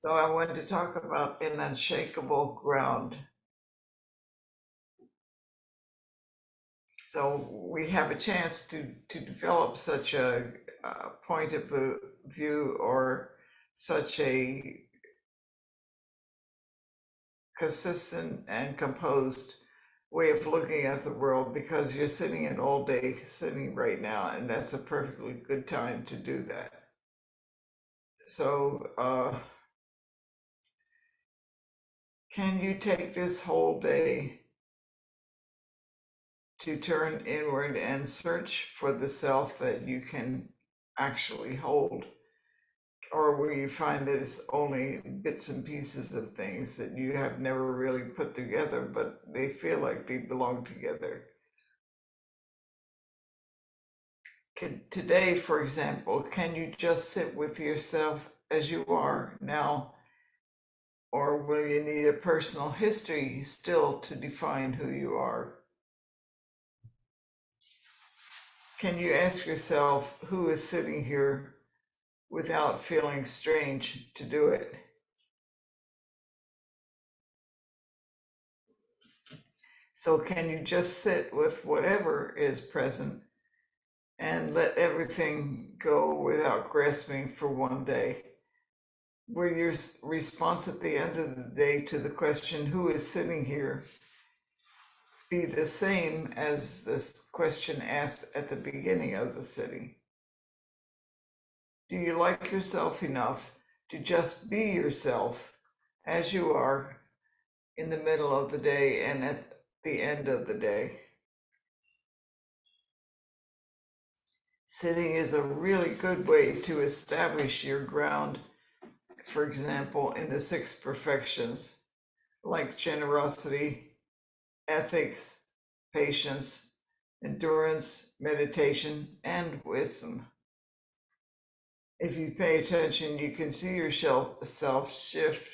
So I wanted to talk about an unshakable ground. So we have a chance to develop such a point of view or such a consistent and composed way of looking at the world because you're sitting in all day sitting right now, and that's a perfectly good time to do that. So can you take this whole day to turn inward and search for the self that you can actually hold? Or will you find that it's only bits and pieces of things that you have never really put together, but they feel like they belong together? Today, for example, can you just sit with yourself as you are now? Or will you need a personal history still to define who you are? Can you ask yourself who is sitting here without feeling strange to do it? So can you just sit with whatever is present and let everything go without grasping for one day? Will your response at the end of the day to the question, who is sitting here, be the same as this question asked at the beginning of the sitting? Do you like yourself enough to just be yourself as you are in the middle of the day and at the end of the day? Sitting is a really good way to establish your ground, for example, in the six perfections, like generosity, ethics, patience, endurance, meditation, and wisdom. If you pay attention, you can see yourself shift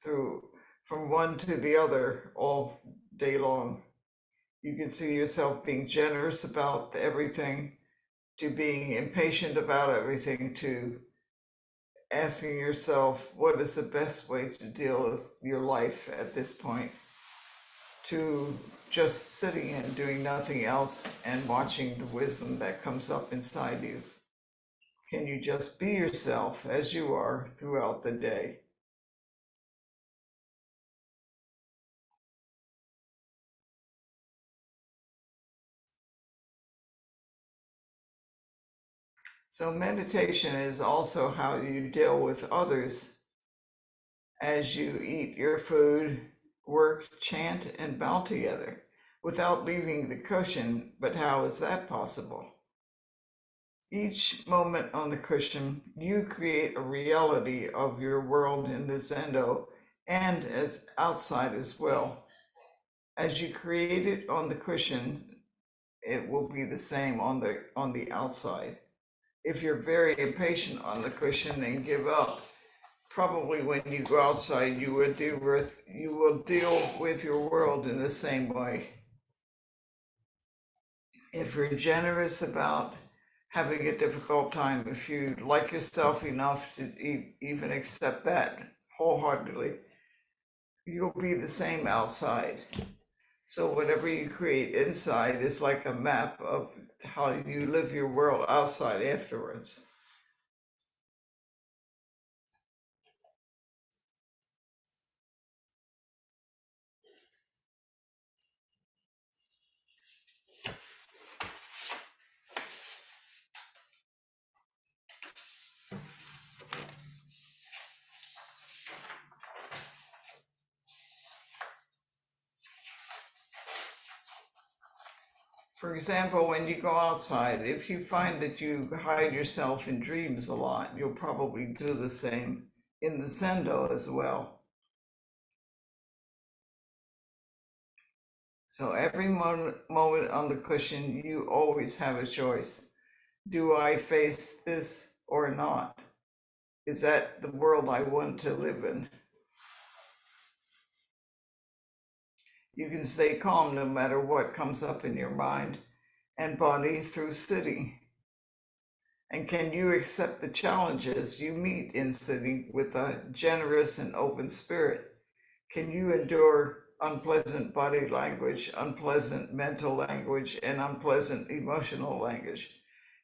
through from one to the other all day long. You can see yourself being generous about everything, to being impatient about everything, to asking yourself what is the best way to deal with your life at this point, to just sitting and doing nothing else and watching the wisdom that comes up inside you. Can you just be yourself as you are throughout the day? So meditation is also how you deal with others as you eat your food, work, chant, and bow together without leaving the cushion. But how is that possible? Each moment on the cushion, you create a reality of your world in the zendo and as outside as well. As you create it on the cushion, it will be the same on the outside. If you're very impatient on the cushion and give up, probably when you go outside, you will deal with your world in the same way. If you're generous about having a difficult time, if you like yourself enough to even accept that wholeheartedly, you'll be the same outside. So whatever you create inside is like a map of how you live your world outside afterwards. For example, when you go outside, if you find that you hide yourself in dreams a lot, you'll probably do the same in the sendo as well. So every moment on the cushion, you always have a choice. Do I face this or not? Is that the world I want to live in? You can stay calm no matter what comes up in your mind and body through sitting. And can you accept the challenges you meet in sitting with a generous and open spirit? Can you endure unpleasant body language, unpleasant mental language, and unpleasant emotional language?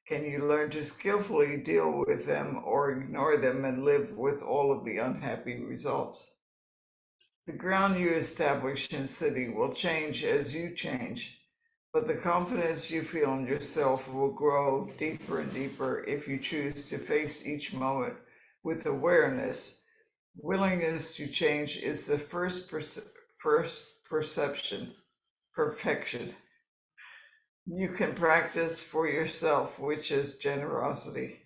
Can you learn to skillfully deal with them or ignore them and live with all of the unhappy results? The ground you establish in sitting will change as you change, but the confidence you feel in yourself will grow deeper and deeper if you choose to face each moment with awareness. Willingness to change is the first perfection you can practice for yourself, which is generosity.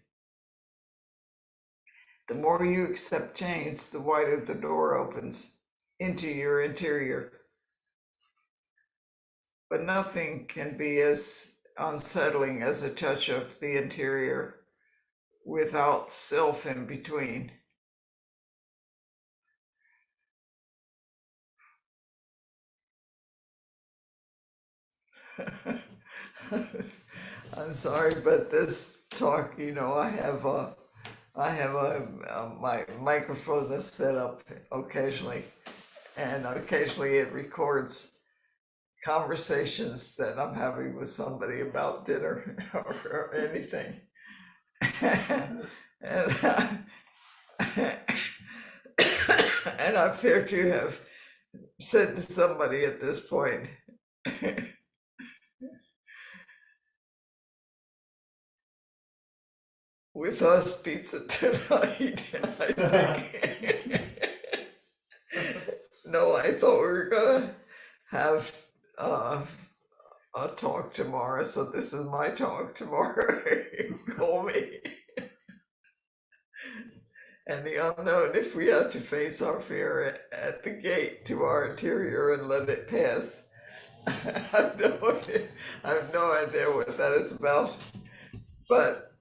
The more you accept change, the wider the door opens into your interior. But nothing can be as unsettling as a touch of the interior without self in between. I'm sorry, but this talk, I have my microphone that's set up occasionally, and occasionally it records conversations that I'm having with somebody about dinner or anything. and and I appear to have said to somebody at this point, with us pizza tonight, I think. No, I thought we were gonna have a talk tomorrow, so this is my talk tomorrow. Call me. And the unknown, if we have to face our fear at the gate to our interior and let it pass. I have no idea what that is about. But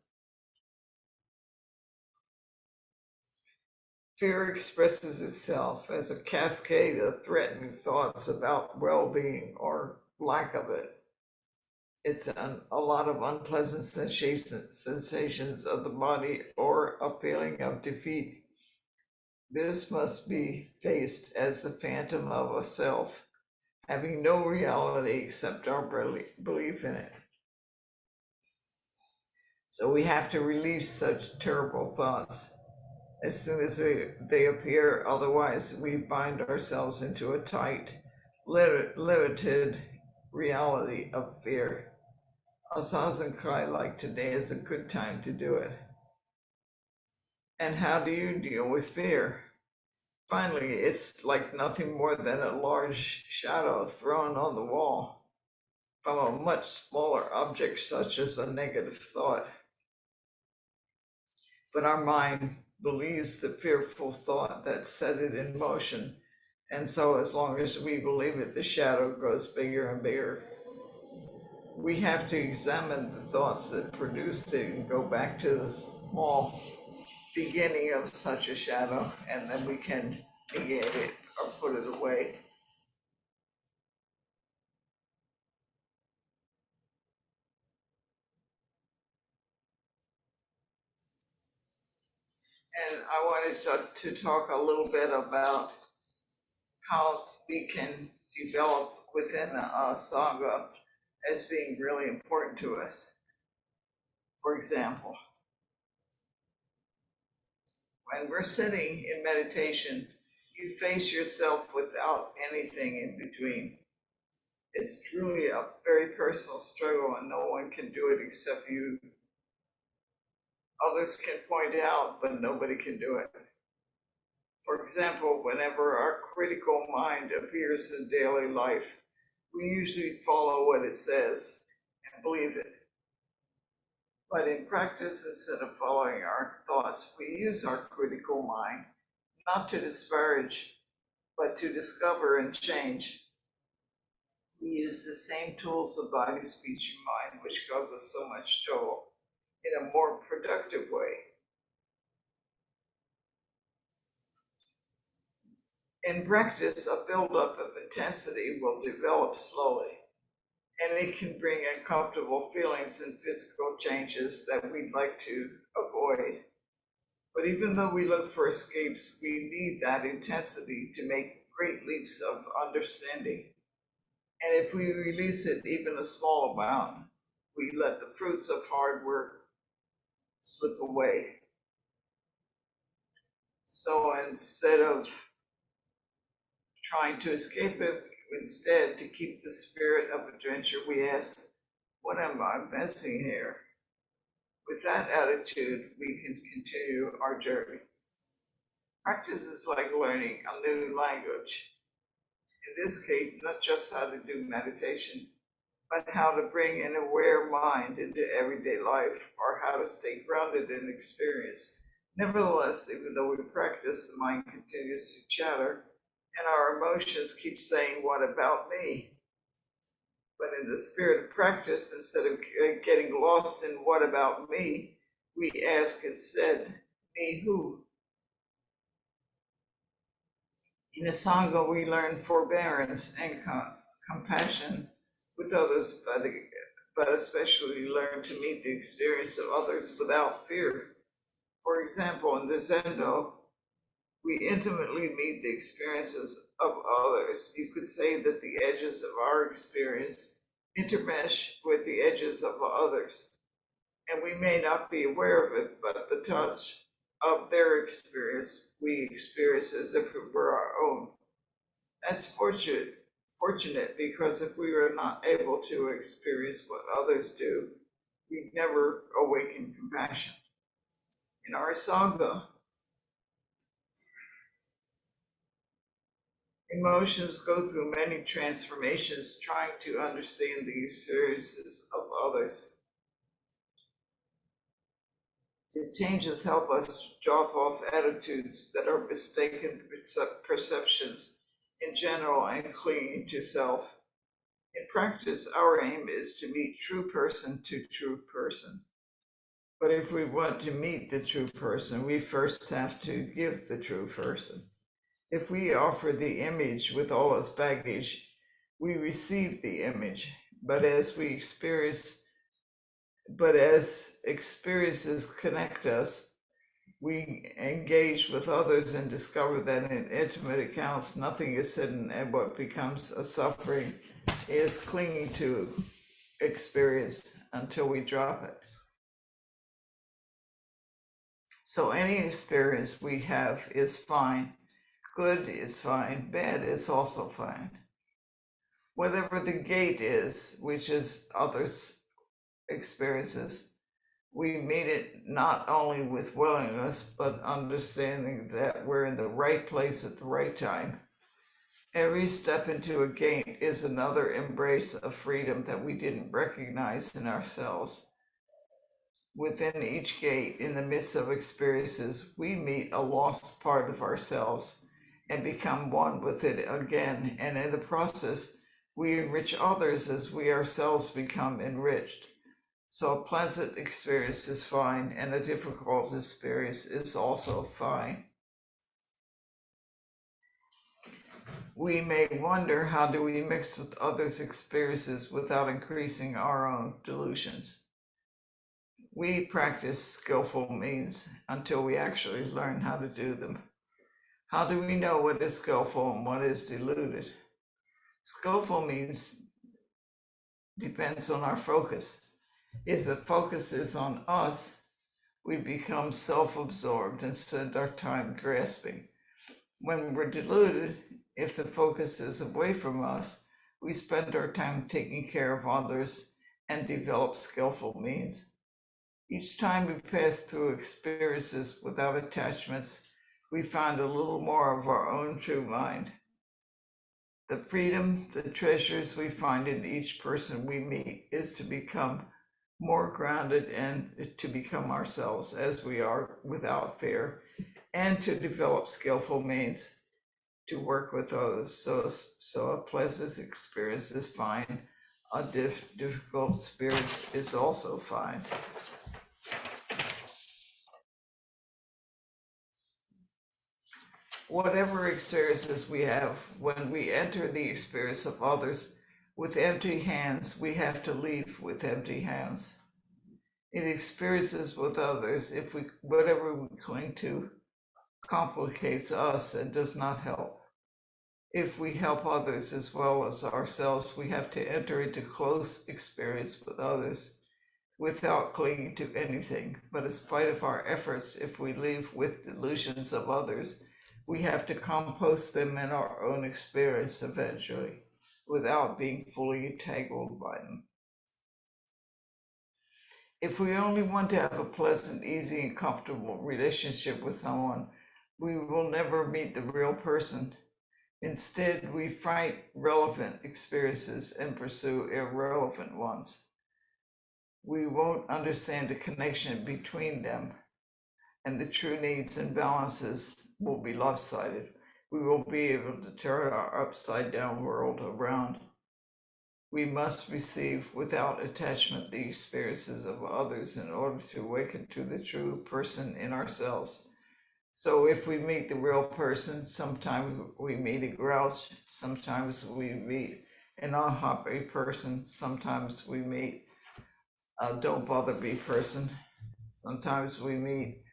fear expresses itself as a cascade of threatening thoughts about well-being or lack of it. It's a lot of unpleasant sensations of the body or a feeling of defeat. This must be faced as the phantom of a self, having no reality except our belief in it. So we have to release such terrible thoughts as soon as they appear. Otherwise, we bind ourselves into a tight, limited reality of fear. A zazenkai like today is a good time to do it. And how do you deal with fear? Finally, it's like nothing more than a large shadow thrown on the wall from a much smaller object, such as a negative thought. But our mind believes the fearful thought that set it in motion. And so, as long as we believe it, the shadow grows bigger and bigger. We have to examine the thoughts that produced it and go back to the small beginning of such a shadow, and then we can negate it or put it away. And I wanted to talk a little bit about how we can develop within a sangha as being really important to us. For example, when we're sitting in meditation, you face yourself without anything in between. It's truly a very personal struggle, and no one can do it except you. Others can point out, but nobody can do it. For example, whenever our critical mind appears in daily life, we usually follow what it says and believe it. But in practice, instead of following our thoughts, we use our critical mind not to disparage, but to discover and change. We use the same tools of body, speech, and mind, which cause us so much trouble, in a more productive way. In practice, a buildup of intensity will develop slowly. and it can bring uncomfortable feelings and physical changes that we'd like to avoid. But even though we look for escapes, we need that intensity to make great leaps of understanding. And if we release it even a small amount, we let the fruits of hard work slip away. So instead of trying to escape it, instead, to keep the spirit of adventure, we ask, what am I missing here? With that attitude, we can continue our journey. Practice is like learning a new language. In this case, not just how to do meditation, but how to bring an aware mind into everyday life, or how to stay grounded in experience. Nevertheless, even though we practice, the mind continues to chatter, and our emotions keep saying, what about me? But in the spirit of practice, instead of getting lost in what about me, we ask instead, me who? In a Sangha, we learn forbearance and compassion with others, but especially learn to meet the experience of others without fear. For example, in the Zendo, we intimately meet the experiences of others. You could say that the edges of our experience intermesh with the edges of others. And we may not be aware of it, but the touch of their experience we experience as if it were our own. That's fortunate because if we were not able to experience what others do, we'd never awaken compassion. In our Sangha, emotions go through many transformations trying to understand the experiences of others. The changes help us drop off attitudes that are mistaken perceptions in general and clinging to self. In practice, our aim is to meet true person to true person. But if we want to meet the true person, we first have to give the true person. If we offer the image with all its baggage, we receive the image. But as experiences connect us, we engage with others and discover that in intimate accounts, nothing is hidden, and what becomes a suffering is clinging to experience until we drop it. So any experience we have is fine. Good is fine. Bad is also fine. Whatever the gate is, which is others' experiences, we meet it not only with willingness, but understanding that we're in the right place at the right time. Every step into a gate is another embrace of freedom that we didn't recognize in ourselves. Within each gate, in the midst of experiences, we meet a lost part of ourselves and become one with it again. And in the process, we enrich others as we ourselves become enriched. So a pleasant experience is fine, and a difficult experience is also fine. We may wonder, how do we mix with others' experiences without increasing our own delusions? We practice skillful means until we actually learn how to do them. How do we know what is skillful and what is deluded? Skillful means depends on our focus. If the focus is on us, we become self-absorbed and spend our time grasping. When we're deluded, if the focus is away from us, we spend our time taking care of others and develop skillful means. Each time we pass through experiences without attachments, we find a little more of our own true mind. The freedom, the treasures we find in each person we meet is to become more grounded and to become ourselves as we are without fear, and to develop skillful means to work with others. So a pleasant experience is fine. A difficult experience is also fine. Whatever experiences we have, when we enter the experience of others, With empty hands, we have to leave with empty hands. In experiences with others, if whatever we cling to complicates us and does not help. If we help others as well as ourselves, we have to enter into close experience with others without clinging to anything. But in spite of our efforts, if we leave with delusions of others, we have to compost them in our own experience eventually, without being fully entangled by them. If we only want to have a pleasant, easy, and comfortable relationship with someone, we will never meet the real person. Instead, we fight relevant experiences and pursue irrelevant ones. We won't understand the connection between them, and the true needs and balances will be lopsided. We won't be able to turn our upside down world around. We must receive without attachment the experiences of others in order to awaken to the true person in ourselves. So if we meet the real person, sometimes we meet a grouch, sometimes we meet an unhappy person, sometimes we meet a don't bother me person, sometimes we meet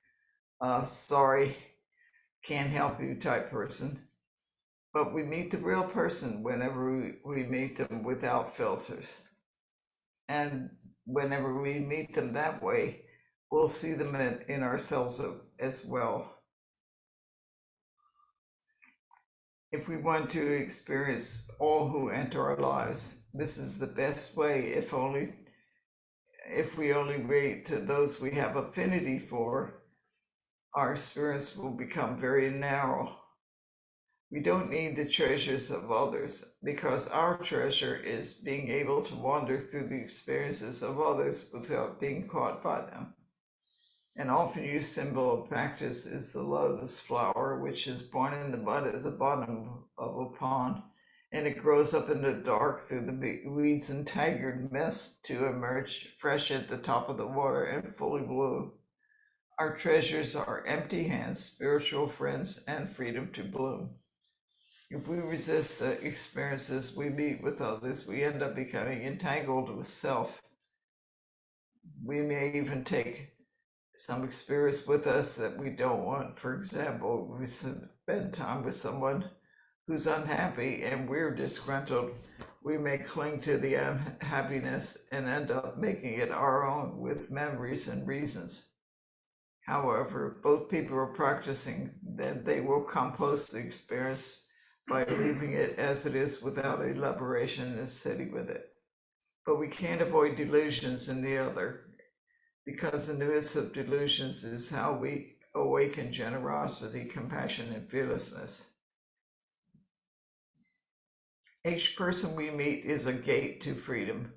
a sorry, can't help you type person. But we meet the real person whenever we meet them without filters. And whenever we meet them that way, we'll see them in ourselves as well. If we want to experience all who enter our lives, this is the best way. If we only relate to those we have affinity for, our experience will become very narrow. We don't need the treasures of others, because our treasure is being able to wander through the experiences of others without being caught by them. An often used symbol of practice is the lotus flower, which is born in the mud at the bottom of a pond, and it grows up in the dark through the weeds and tangled mess to emerge fresh at the top of the water and fully bloom. Our treasures are empty hands, spiritual friends, and freedom to bloom. If we resist the experiences we meet with others, we end up becoming entangled with self. We may even take some experience with us that we don't want. For example, we spend time with someone who's unhappy and we're disgruntled. We may cling to the unhappiness and end up making it our own with memories and reasons. However, both people are practicing that they will compost the experience by leaving it as it is without elaboration and sitting with it. But we can't avoid delusions in the other, because in the midst of delusions is how we awaken generosity, compassion, and fearlessness. Each person we meet is a gate to freedom,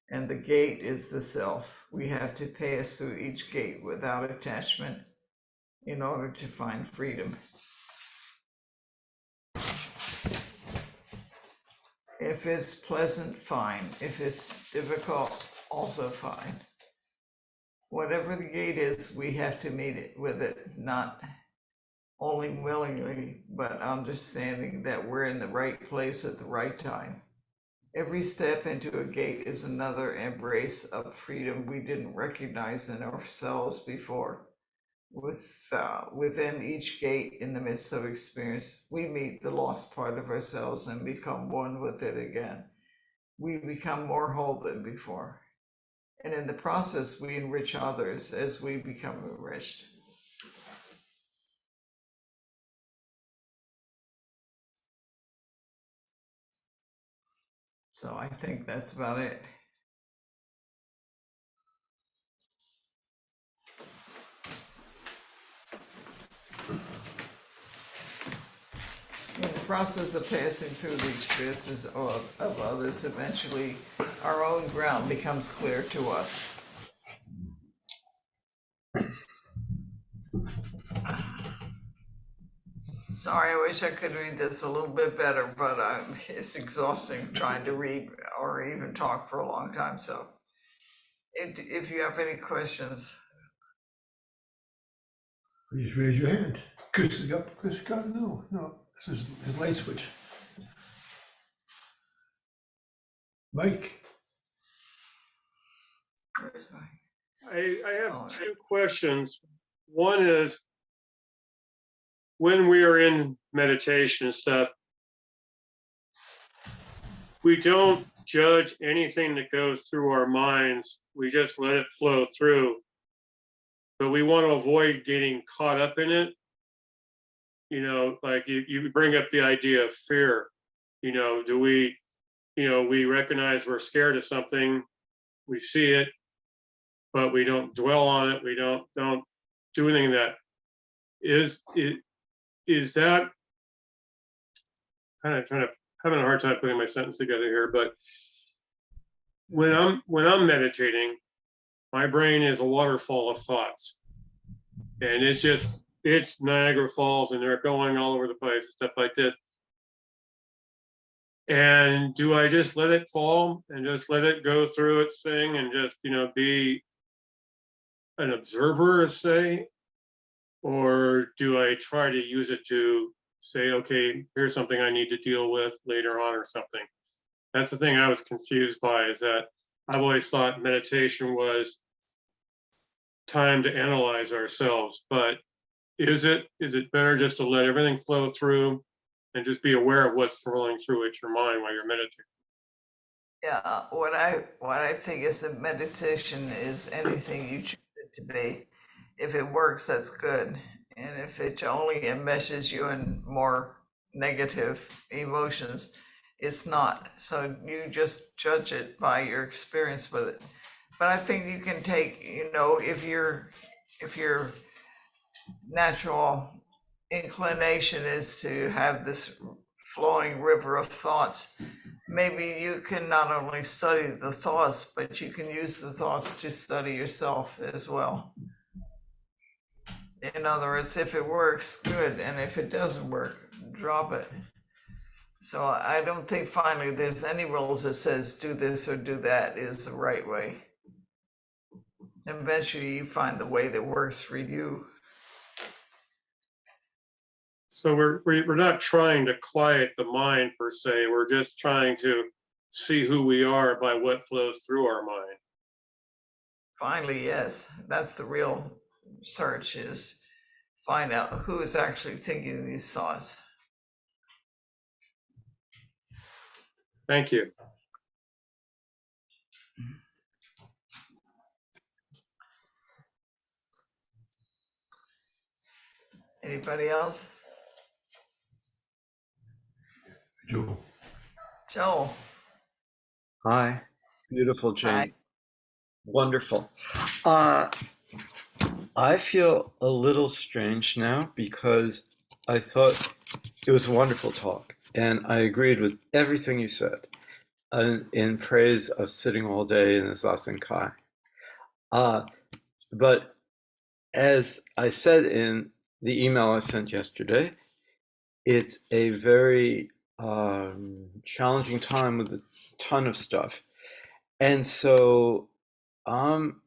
and the gate is the self. We have to pass through each gate without attachment in order to find freedom. If it's pleasant, fine. If it's difficult, also fine. Whatever the gate is, we have to meet it with it, not only willingly, but understanding that we're in the right place at the right time. Every step into a gate is another embrace of freedom we didn't recognize in ourselves before. Within each gate, in the midst of experience, we meet the lost part of ourselves and become one with it again. We become more whole than before. And in the process, we enrich others as we become enriched. So I think that's about it. In the process of passing through the experiences of others, eventually our own ground becomes clear to us. Sorry, I wish I could read this a little bit better, but it's exhausting trying to read or even talk for a long time. So if you have any questions. Please raise your hand. Chris, no, this is his light switch. Mike, Where's my- I have Oh, two questions. One is, when we are in meditation and stuff, we don't judge anything that goes through our minds. We just let it flow through. But we want to avoid getting caught up in it. You know, like you bring up the idea of fear. You know, we recognize we're scared of something, we see it, but we don't dwell on it. We don't do anything that is that kind of having a hard time putting my sentence together here, but when I'm meditating, my brain is a waterfall of thoughts, and it's Niagara Falls, and they're going all over the place and stuff like this. And do I just let it fall and just let it go through its thing and just be an observer, say, or do I try to use it to say, okay, here's something I need to deal with later on or something? That's the thing I was confused by, is that I've always thought meditation was time to analyze ourselves, but is it better just to let everything flow through and just be aware of what's flowing through at your mind while you're meditating? Yeah, what I think is that meditation is anything you choose it to be. If it works, that's good. And if it only enmeshes you in more negative emotions, it's not. So you just judge it by your experience with it. But I think you can take, if your natural inclination is to have this flowing river of thoughts, maybe you can not only study the thoughts, but you can use the thoughts to study yourself as well. In other words, if it works, good, and if it doesn't work, drop it. So I don't think finally there's any rules that says do this or do that is the right way. Eventually you find the way that works for you. So we're not trying to quiet the mind per se. We're just trying to see who we are by what flows through our mind. Finally, yes, that's the real search, is find out who is actually thinking these thoughts. Thank you. Anybody else? Joe. Joe. Hi, beautiful Hi. Jane. Wonderful. I feel a little strange now because I thought it was a wonderful talk, and I agreed with everything you said in praise of sitting all day in the zazenkai. But as I said in the email I sent yesterday, it's a very challenging time with a ton of stuff. And so I'm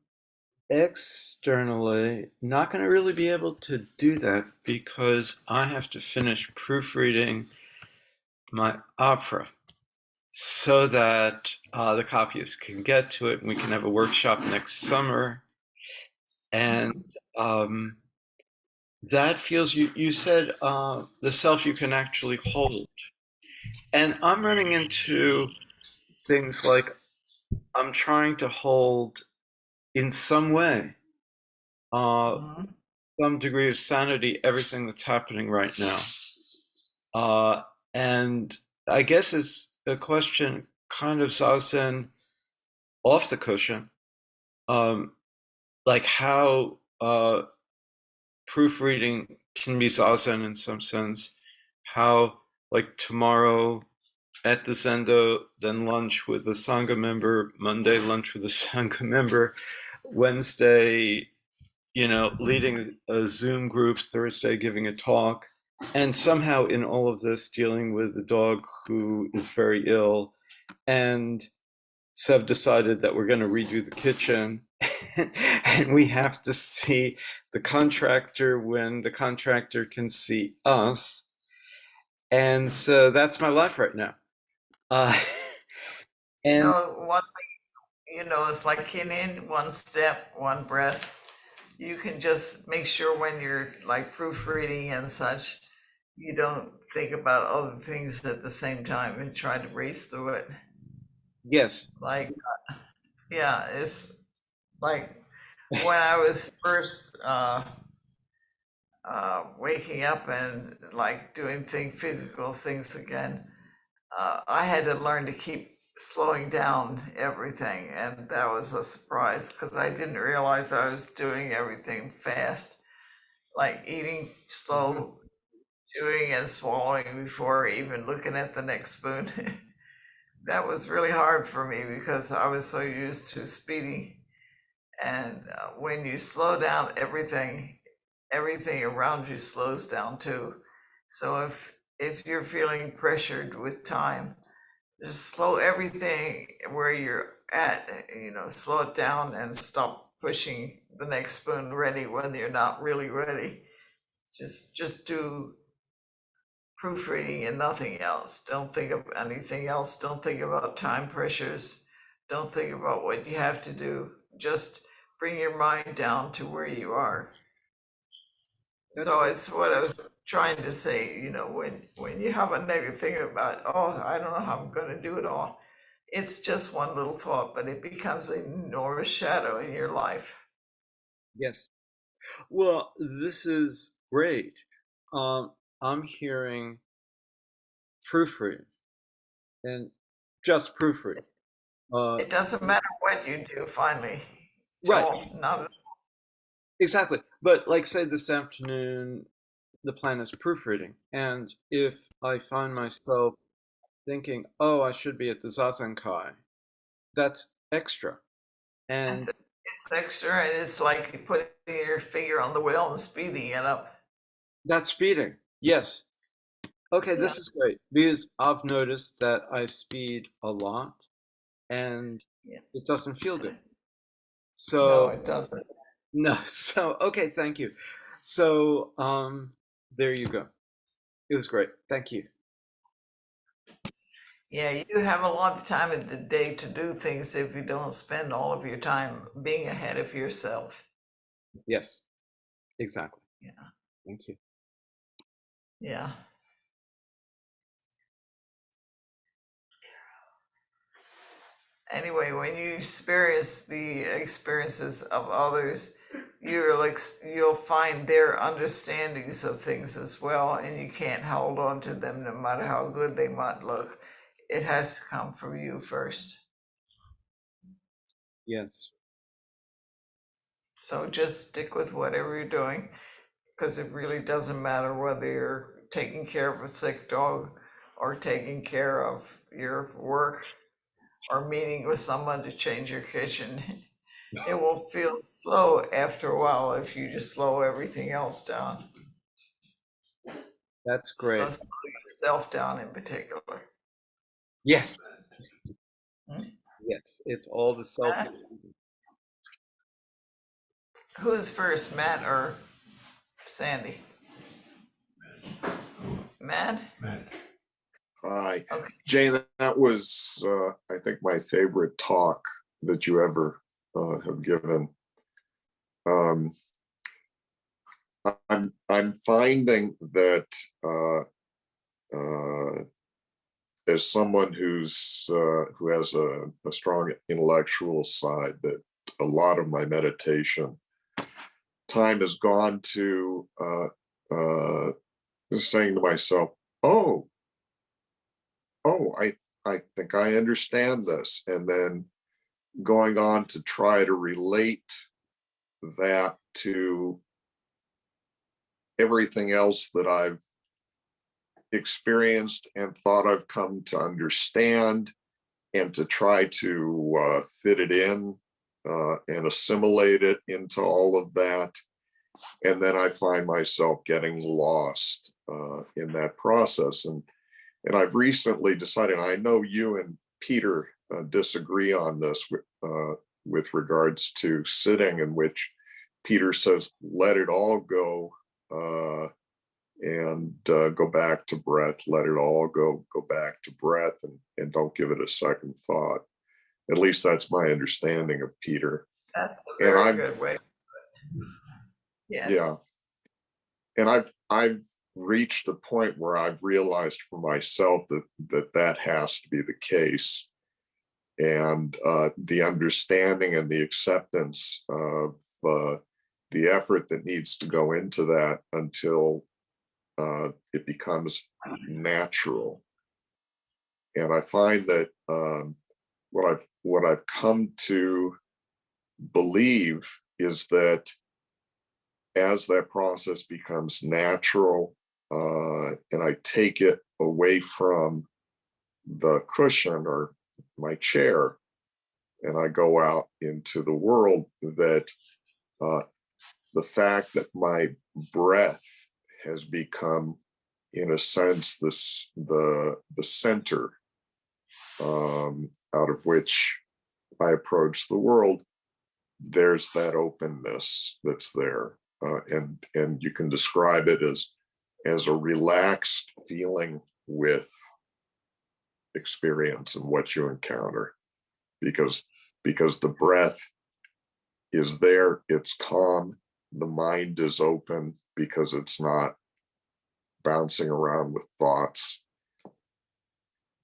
externally not going to really be able to do that because I have to finish proofreading my opera so that the copyists can get to it and we can have a workshop next summer. And that feels, you said the self you can actually hold. And I'm running into things like I'm trying to hold in some way some degree of sanity everything that's happening right now. And I guess it's a question kind of zazen off the cushion, like how proofreading can be zazen in some sense, how like tomorrow at the Zendo, then lunch with a Sangha member, Monday lunch with a Sangha member, Wednesday, leading a Zoom group, Thursday giving a talk, and somehow in all of this dealing with the dog who is very ill. And Sev decided that we're going to redo the kitchen and we have to see the contractor when the contractor can see us. And so that's my life right now. And one thing, it's like in one step, one breath. You can just make sure when you're like proofreading and such, you don't think about other things at the same time and try to race through it. yes, Like, yeah, it's like when I was first waking up and like doing physical things again, I had to learn to keep slowing down everything, and that was a surprise because I didn't realize I was doing everything fast, like eating slow, chewing and swallowing before even looking at the next spoon. That was really hard for me because I was so used to speeding. And when you slow down everything around you slows down too. So if you're feeling pressured with time, just slow everything where you're at, slow it down and stop pushing the next spoon ready when you're not really ready. Just do proofreading and nothing else. Don't think of anything else. Don't think about time pressures. Don't think about what you have to do. Just bring your mind down to where you are. that's So great. it's what I was trying to say, when you have a negative thing about, oh, I don't know how I'm going to do it all. It's just one little thought, but it becomes an enormous shadow in your life. Yes. Well, this is great. I'm hearing proofread and just proofread. It doesn't matter what you do, finally, Right, Joel. Not exactly. But like, say this afternoon, the plan is proofreading, and if I find myself thinking, "Oh, I should be at the zazenkai," that's extra, and it's extra, and it's like you putting your finger on the wheel and speeding it up. that's speeding. Yes. Okay, Yeah. this is great because I've noticed that I speed a lot, and Yeah. it doesn't feel good. No, So it doesn't. no, so okay, thank you. So there you go. It was great. Thank you. Yeah, you have a lot of time in the day to do things if you don't spend all of your time being ahead of yourself. Yes, exactly. Yeah. Thank you. Yeah. Anyway, when you experience the experiences of others, you'll find their understandings of things as well, and you can't hold on to them no matter how good they might look. It has to come from you first. Yes. So just stick with whatever you're doing, because it really doesn't matter whether you're taking care of a sick dog or taking care of your work or meeting with someone to change your kitchen. It will feel slow after a while if you just slow everything else down. That's great. Slow yourself down in particular. Yes. Hmm? Yes. It's all the self. Matt? Who's first, Matt or Sandy? Matt? Matt. Hi, Okay. Jane, that was, I think, my favorite talk that you ever have given. I'm finding that as someone who has a strong intellectual side, that a lot of my meditation time has gone to just saying to myself, "Oh, I think I understand this," and then going on to try to relate that to everything else that I've experienced and thought I've come to understand, and to try to fit it in and assimilate it into all of that. And then I find myself getting lost in that process. And I've recently decided, I know you and Peter disagree on this with regards to sitting, in which Peter says, let it all go and go back to breath, let it all go back to breath, and don't give it a second thought. At least that's my understanding of Peter. That's a And very I've, good way. Yes. yeah, and I've reached a point where I've realized for myself that has to be the case, and the understanding and the acceptance of the effort that needs to go into that until it becomes natural. And I find that what I've come to believe is that as that process becomes natural, and I take it away from the cushion or my chair, and I go out into the world, that the fact that my breath has become, in a sense, the center out of which I approach the world, there's that openness that's there, and you can describe it as a relaxed feeling with experience and what you encounter, because the breath is there, it's calm, the mind is open because it's not bouncing around with thoughts.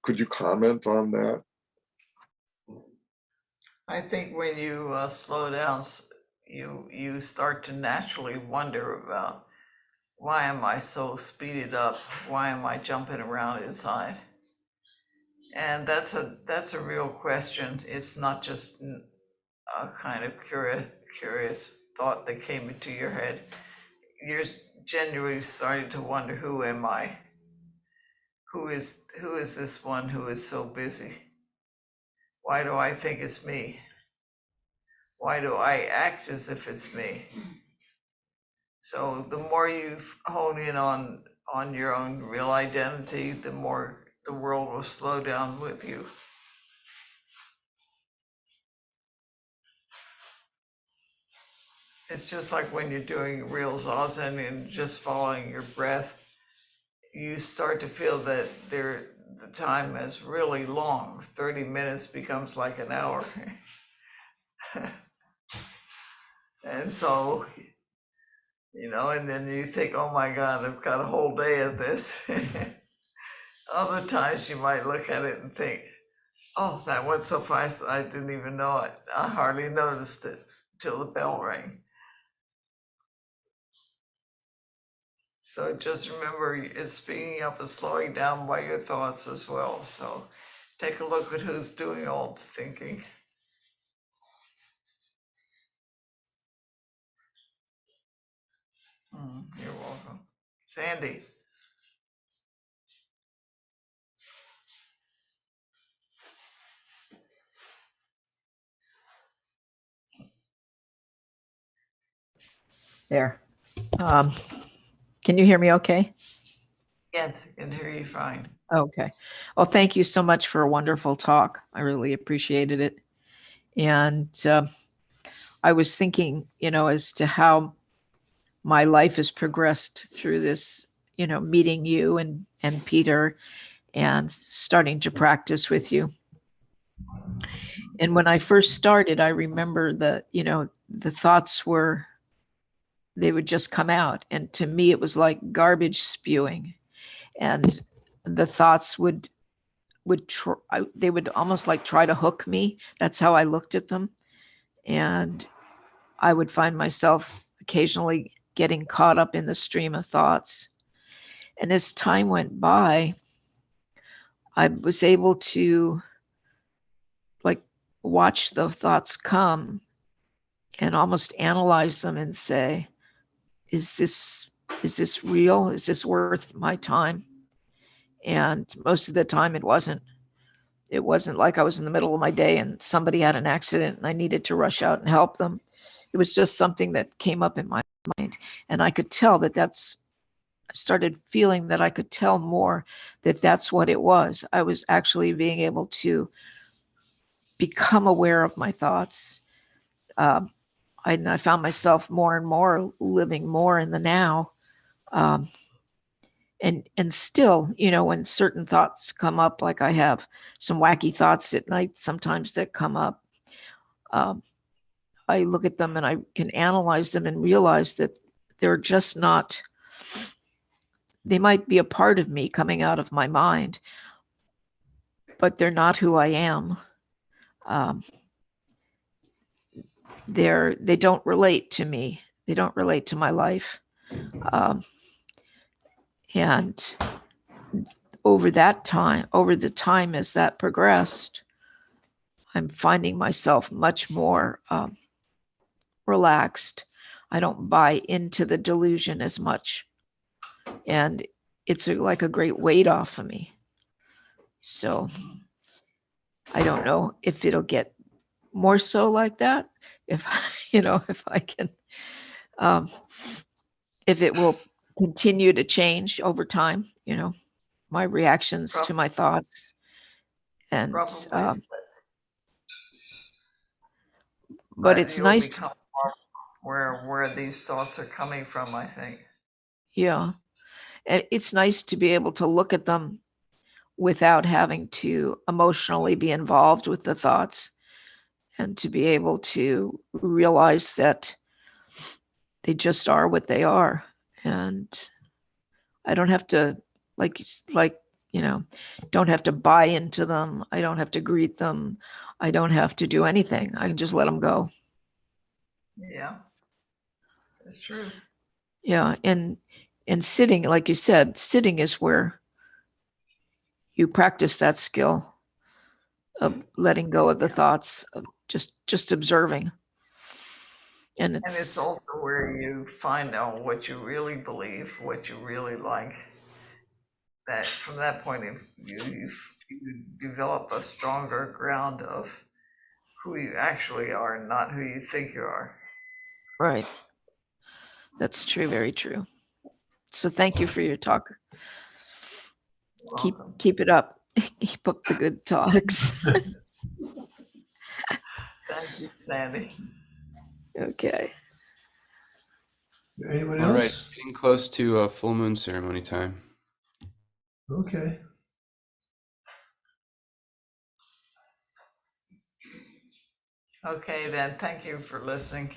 Could you comment on that? I think when you slow down, you start to naturally wonder about, why am I so speeded up? Why am I jumping around inside? And that's a real question. It's not just a kind of curious thought that came into your head. You're genuinely starting to wonder, who am I? Who is this one who is so busy? Why do I think it's me? Why do I act as if it's me? So the more you hone in on your own real identity, the more the world will slow down with you. It's just like when you're doing real zazen and just following your breath, you start to feel that the time is really long. 30 minutes becomes like an hour. And so, and then you think, oh my God, I've got a whole day of this. Other times you might look at it and think, oh, that went so fast, I didn't even know it. I hardly noticed it till the bell rang. So just remember, it's speeding up and slowing down by your thoughts as well. So take a look at who's doing all the thinking. You're welcome. Sandy. There. Can you hear me okay? Yes, I can hear you fine. Okay. Well, thank you so much for a wonderful talk. I really appreciated it. And I was thinking, as to how my life has progressed through this, meeting you and Peter and starting to practice with you. And when I first started, I remember that, the thoughts they would just come out. And to me, it was like garbage spewing. And the thoughts they would almost like try to hook me. That's how I looked at them. And I would find myself occasionally getting caught up in the stream of thoughts. And as time went by, I was able to like watch the thoughts come and almost analyze them and say, is this real? Is this worth my time? And most of the time it wasn't. It wasn't like I was in the middle of my day and somebody had an accident and I needed to rush out and help them. It was just something that came up in my mind. And I could tell I started feeling that I could tell more that that's what it was. I was actually being able to become aware of my thoughts. I found myself more and more living more in the now. And still, you know, when certain thoughts come up, like I have some wacky thoughts at night sometimes that come up, I look at them and I can analyze them and realize that they're just not, they might be a part of me coming out of my mind, but they're not who I am. They don't relate to me. They don't relate to my life. And over the time as that progressed, I'm finding myself much more relaxed. I don't buy into the delusion as much. And it's like a great weight off of me. So I don't know if it'll get more so like that. If, you know, if I can, if it will continue to change over time, you know, my reactions to my thoughts. And, Probably, but it's you'll nice. become where these thoughts are coming from, I think. Yeah. And it's nice to be able to look at them without having to emotionally be involved with the thoughts, and to be able to realize that they just are what they are. And I don't have to, like, you know, don't have to buy into them. I don't have to greet them. I don't have to do anything. I can just let them go. Yeah, that's true. Yeah. And sitting, like you said, sitting is where you practice that skill of letting go of the thoughts, of just observing. And And it's also where you find out what you really believe, what you really like. That from that point of view, you develop a stronger ground of who you actually are, not who you think you are. right. That's true. Very true. So thank you for your talk. Welcome. Keep it up. Keep up the good talks. Thank you, Sandy. Okay. Anyone All right, else? it's getting close to full moon ceremony time. Okay. Okay, then. Thank you for listening.